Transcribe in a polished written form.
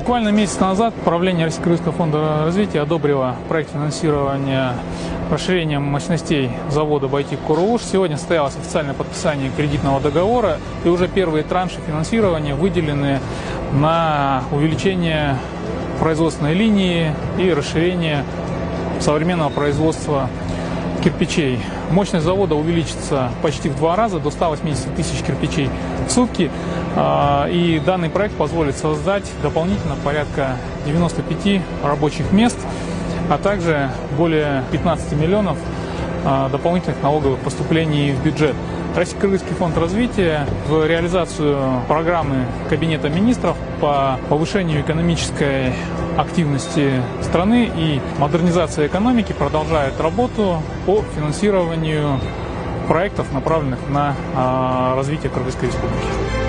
Буквально месяц назад правление Российско-Крымского фонда развития одобрило проект финансирования расширения мощностей завода «Байтик-Куруш». Сегодня состоялось официальное подписание кредитного договора, и уже первые транши финансирования выделены на увеличение производственной линии и расширение современного производства кирпичей. Мощность завода увеличится почти в 2 раза, до 180 тысяч кирпичей в сутки. И данный проект позволит создать дополнительно порядка 95 рабочих мест, а также более 15 миллионов дополнительных налоговых поступлений в бюджет. Российско-Крымский фонд развития в реализацию программы Кабинета министров по повышению экономической активности страны и модернизации экономики продолжает работу по финансированию проектов, направленных на развитие Кыргызской республики.